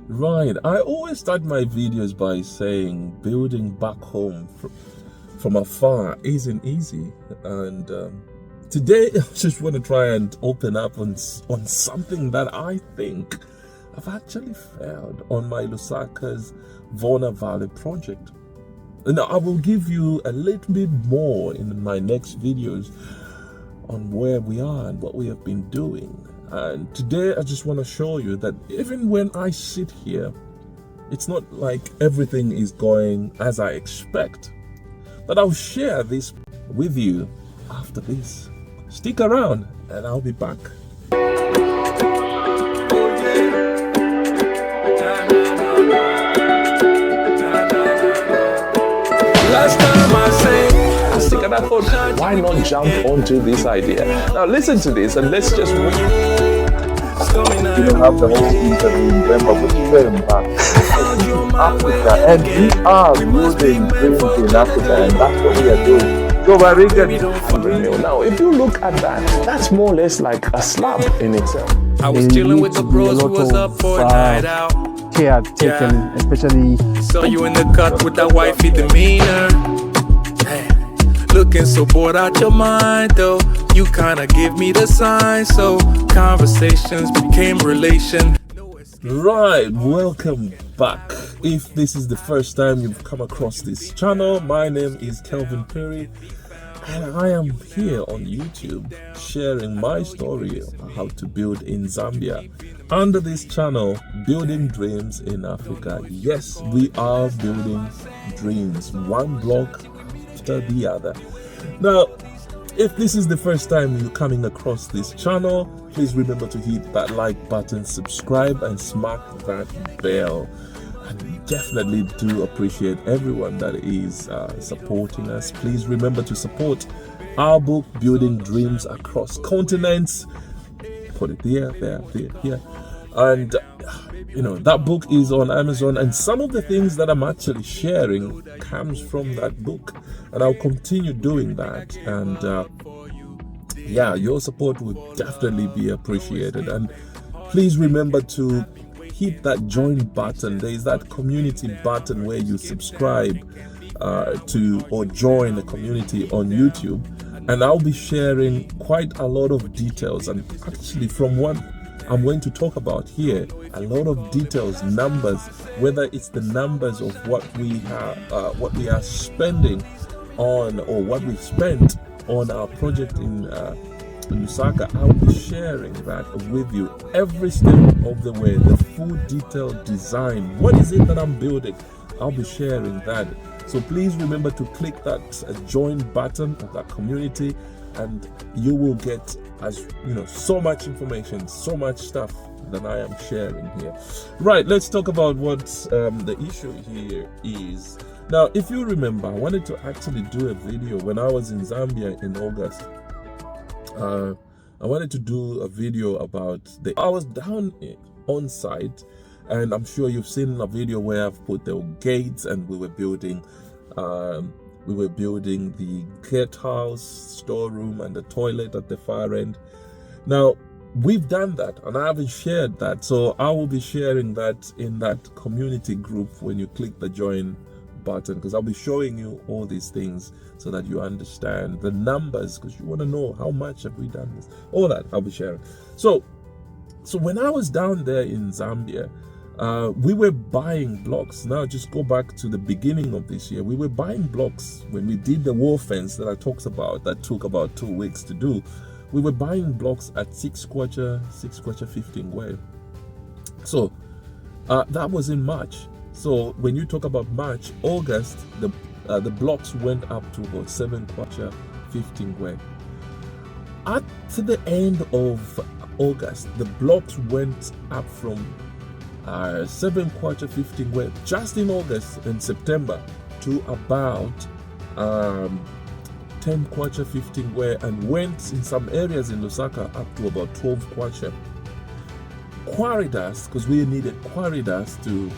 Right, I always start my videos by saying building back home from afar isn't easy, and today I just want to try and open up on something that I think I've actually failed on my Lusaka's Vorna Valley project. And I will give you a little bit more in my next videos on where we are and what we have been doing. And today I just want to show you that even when I sit here, it's not like everything is going as I expect. But I'll share this with you after this. Stick around and I'll be back. Last time I sang, and I thought, why not jump onto this idea? Now listen to this and let's just wait. You don't have the whole interview in November, but going back to Africa, and we are building dreams in Africa, and that's what we are doing. So now, if you look at that, that's more or less like a slab in itself. I was chilling with the bros who was up for a night out. Care taken, especially. Saw you in the cut with that wifey demeanor. Hey, looking so bored out your mind though. You kinda give me the sign, so conversations became relation. Right, welcome back. If this is the first time you've come across this channel, my name is Kelvin Perry, and I am here on YouTube sharing my story of how to build in Zambia. Under this channel, Building Dreams in Africa. Yes, we are building dreams, one block after the other. Now, if this is the first time you're coming across this channel, please remember to hit that like button, subscribe, and smack that bell. I definitely do appreciate everyone that is supporting us. Please remember to support our book, Building Dreams Across Continents. Put it here. And you know, that book is on Amazon, and some of the things that I'm actually sharing comes from that book, and I'll continue doing that. And yeah, your support would definitely be appreciated. And please remember to hit that join button. There is that community button where you subscribe to or join the community on YouTube, and I'll be sharing quite a lot of details. And actually, from what I'm going to talk about here, a lot of details, numbers, whether it's the numbers of what we are spending on, or what we spent on our project in Lusaka. I'll be sharing that with you every step of the way, the full detailed design. What is it that I'm building? I'll be sharing that. So please remember to click that join button of that community, and you will get, as you know, so much information, so much stuff that I am sharing here. Right, let's talk about what the issue here is. Now, if you remember, I wanted to actually do a video when I was in Zambia in August. I wanted to do a video about I was down on site, and I'm sure you've seen a video where I've put the gates, and we were building the gatehouse, storeroom, and the toilet at the far end. Now, we've done that, and I haven't shared that, so I will be sharing that in that community group when you click the join button, because I'll be showing you all these things so that you understand the numbers, because you want to know how much have we done this, all that I'll be sharing. So when I was down there in Zambia, we were buying blocks. Now just go back to the beginning of this year. We were buying blocks when we did the wall fence that I talked about, that took about 2 weeks to do. We were buying blocks at 6 kwacha 15 way. So that was in March. So when you talk about March, August, the blocks went up to about 7 kwacha 15 way. At the end of August, the blocks went up from 7 kwacha 15 way just in August and September to about 10 kwacha 15 way, and went in some areas in Lusaka up to about 12 kwacha. Quarry dust, because we needed quarry dust to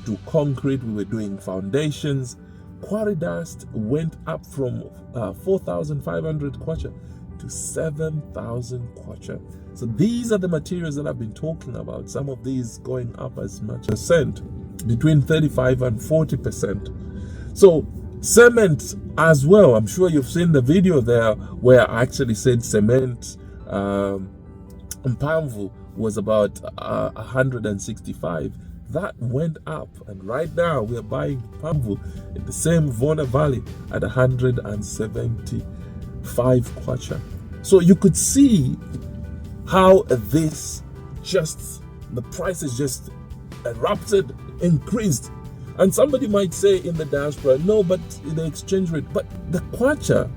do concrete. We were doing foundations. Quarry dust went up from 4,500 kwacha to 7,000 kwacha. So these are the materials that I've been talking about. Some of these going up as much as between 35 and 40%. So cement as well. I'm sure you've seen the video there where I actually said cement Mpamvu was about 165. That went up, and right now we are buying Mpamvu in the same Vorna Valley at 175 kwacha. So you could see how this the prices just erupted, increased. And somebody might say in the diaspora, no, but the exchange rate, but the kwacha,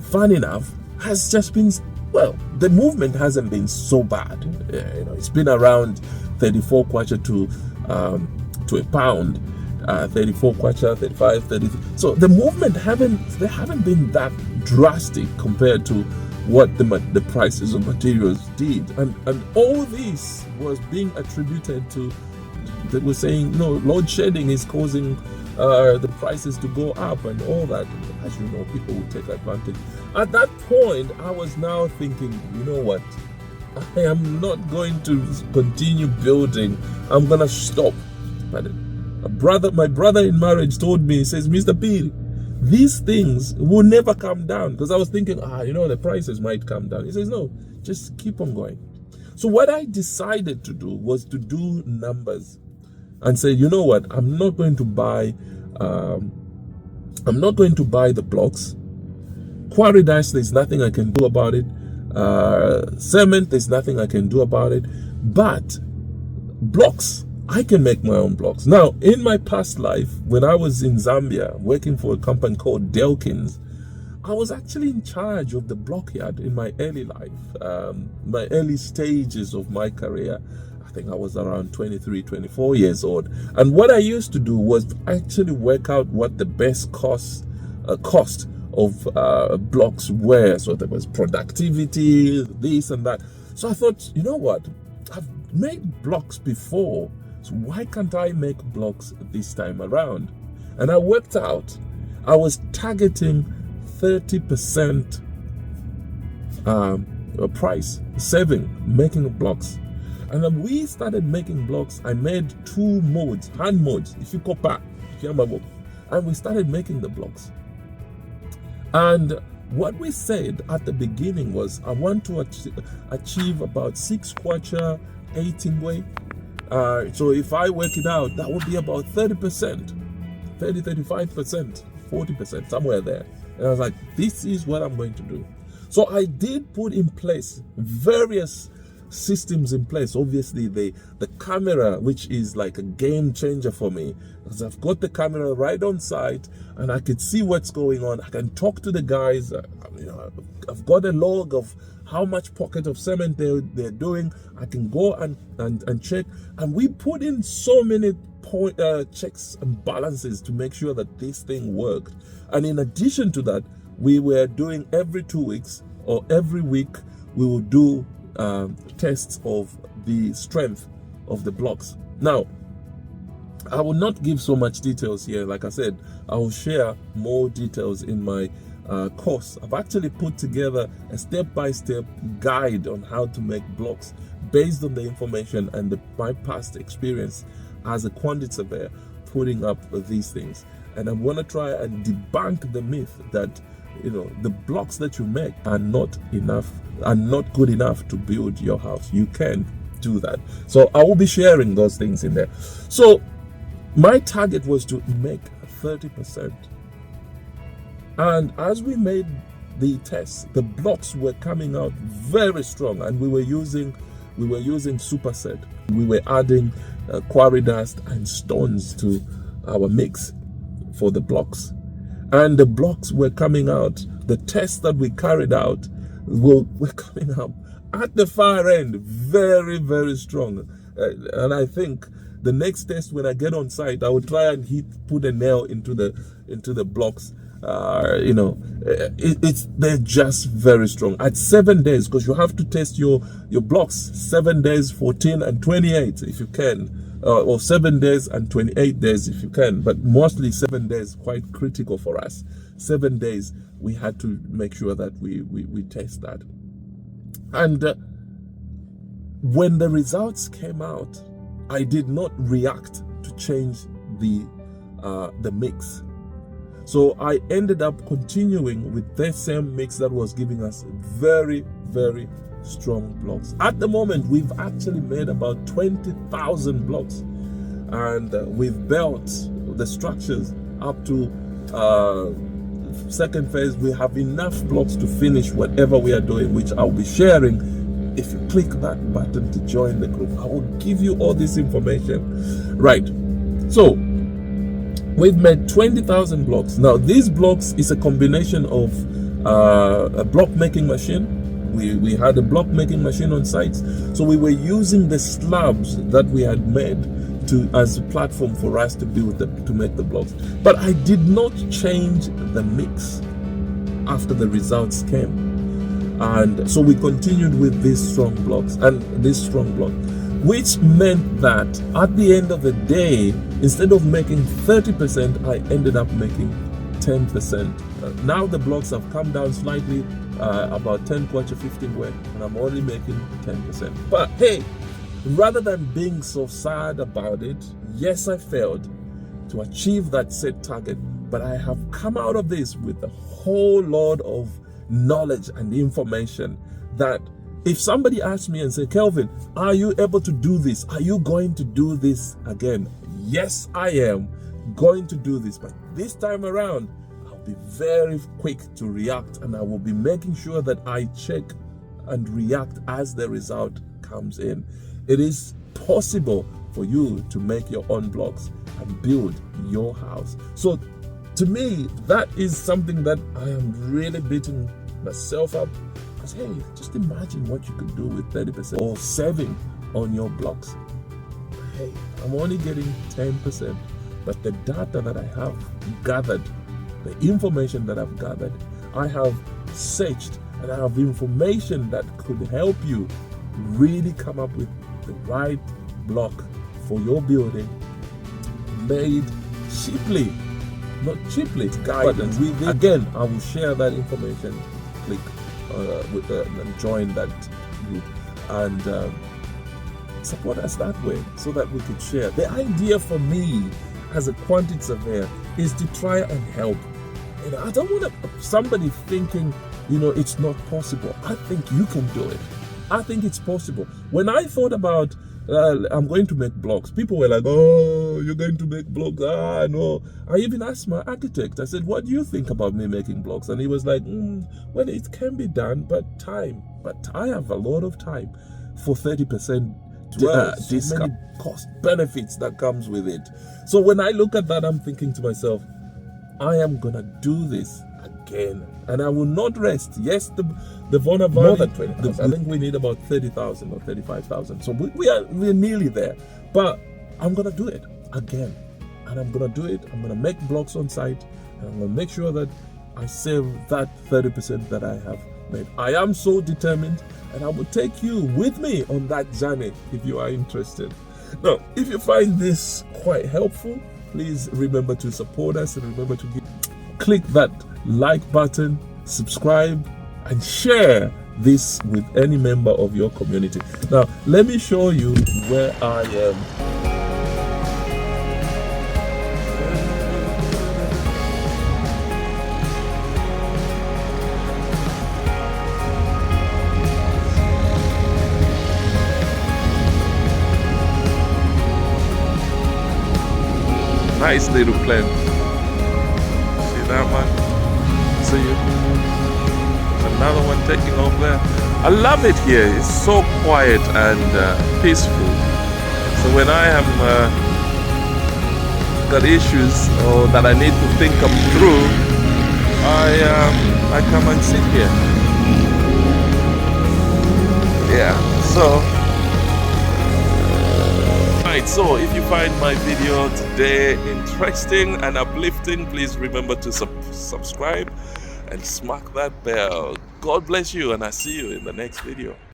fun enough, has just been, well, the movement hasn't been so bad. It's been around 34 kwacha to a pound, 34 kwacha, 35, 30. So the movement haven't been that drastic compared to what the prices of materials did, and all this was being attributed to, they were saying, no, load shedding is causing the prices to go up and all that. As you know, people will take advantage. At that point, I was now thinking, you know what, I am not going to continue building. I'm gonna stop. But my brother in marriage told me, he says, Mr. Piri, these things will never come down. Because I was thinking, the prices might come down. He says, no, just keep on going. So what I decided to do was to do numbers and say, you know what, I'm not going to buy the blocks. Quarry dash, there's nothing I can do about it. Cement, there's nothing I can do about it. But blocks, I can make my own blocks. Now, in my past life, when I was in Zambia working for a company called Delkins, I was actually in charge of the block yard in my early life, my early stages of my career. I think I was around 23, 24 years old. And what I used to do was actually work out what the best cost of blocks were. So there was productivity, this and that. So I thought, you know what, I've made blocks before, so why can't I make blocks this time around? And I worked out, I was targeting 30% price saving making blocks. And then we started making blocks. I made 2 modes, hand modes, if you copper, and we started making the blocks. And what we said at the beginning was, I want to achieve about 6 kwacha, 8 ingwe. So if I work it out, that would be about 30%, 30, 35%, 40%, somewhere there. And I was like, this is what I'm going to do. So I did put in place various systems in place. Obviously the camera, which is like a game changer for me, because I've got the camera right on site and I can see what's going on. I can talk to the guys. I've got a log of how much pocket of cement they're doing. I can go and check, and we put in so many checks and balances to make sure that this thing worked. And in addition to that, we were doing every 2 weeks or every week, we will do tests of the strength of the blocks. Now, I will not give so much details here. Like I said, I will share more details in my course. I've actually put together a step-by-step guide on how to make blocks based on the information and my past experience as a quantity surveyor putting up these things. And I'm going to try and debunk the myth that the blocks that you make are not good enough to build your house. You can do that. So I will be sharing those things in there. So my target was to make 30%. And as we made the tests, the blocks were coming out very strong, and we were using superset. We were adding quarry dust and stones to our mix for the blocks. And the blocks were coming out, the tests that we carried out were coming up at the far end very, very strong. And I think the next test, when I get on site, I will try and put a nail into the blocks. They're just very strong at 7 days, because you have to test your blocks 7 days, 14 and 28 if you can. Or 7 days and 28 days if you can, but mostly 7 days, quite critical for us. 7 days, we had to make sure that we test that. And when the results came out, I did not react to change the mix. So I ended up continuing with the same mix that was giving us very, very strong blocks. At the moment, we've actually made about 20,000 blocks, and we've built the structures up to second phase. We have enough blocks to finish whatever we are doing, which I'll be sharing. If you click that button to join the group, I will give you all this information. Right, so we've made 20,000 blocks. Now these blocks is a combination of a block making machine. We had a block making machine on site, so we were using the slabs that we had made as a platform for us to build to make the blocks. But I did not change the mix after the results came. And so we continued with these strong blocks and this strong block, which meant that at the end of the day, instead of making 30%, I ended up making 10%. Now the blocks have come down slightly, about 10 kwacha 15 weight, and I'm only making 10%. But hey, rather than being so sad about it, yes, I failed to achieve that set target, but I have come out of this with a whole lot of knowledge and information that if somebody asks me and say, Kelvin, are you able to do this? Are you going to do this again? Yes, I am going to do this, but this time around, I'll be very quick to react, and I will be making sure that I check and react as the result comes in. It is possible for you to make your own blocks and build your house. So to me, that is something that I am really beating myself up. Because hey, just imagine what you could do with 30% or saving on your blocks. Hey, I'm only getting 10%, but the data that I have gathered, the information that I've gathered, I have searched, and I have information that could help you really come up with the right block for your building, made cheaply, not cheaply, guidance. Again, I will share that information. Click and join that group and support us that way so that we could share. The idea for me as a quantity surveyor is to try and help. You know, I don't want somebody thinking, you know, it's not possible. I think you can do it. I think it's possible. When I thought about I'm going to make blocks, people were like, oh, you're going to make blocks? Ah, no. I even asked my architect, I said, what do you think about me making blocks? And he was like, well, it can be done, but time. But I have a lot of time for 30% discount, cost benefits that comes with it. So when I look at that, I'm thinking to myself, I am going to do this again, and I will not rest. Yes, the Vorna Valley, more than 20,000. I think we need about 30,000 or 35,000. So we're nearly there. But I'm gonna do it again, and I'm gonna do it. I'm gonna make blocks on site, and I'm gonna make sure that I save that 30% that I have made. I am so determined, and I will take you with me on that journey if you are interested. Now, if you find this quite helpful, please remember to support us, and remember to click that like button, subscribe, and share this with any member of your community. Now, let me show you where I am. Nice little plant. See that one? See you? Another one taking off there. I love it here. It's so quiet and peaceful. So when I have got issues or that I need to think them through, I come and sit here. Yeah. So if you find my video today interesting and uplifting, please remember to subscribe and smack that bell. God bless you, and I see you in the next video.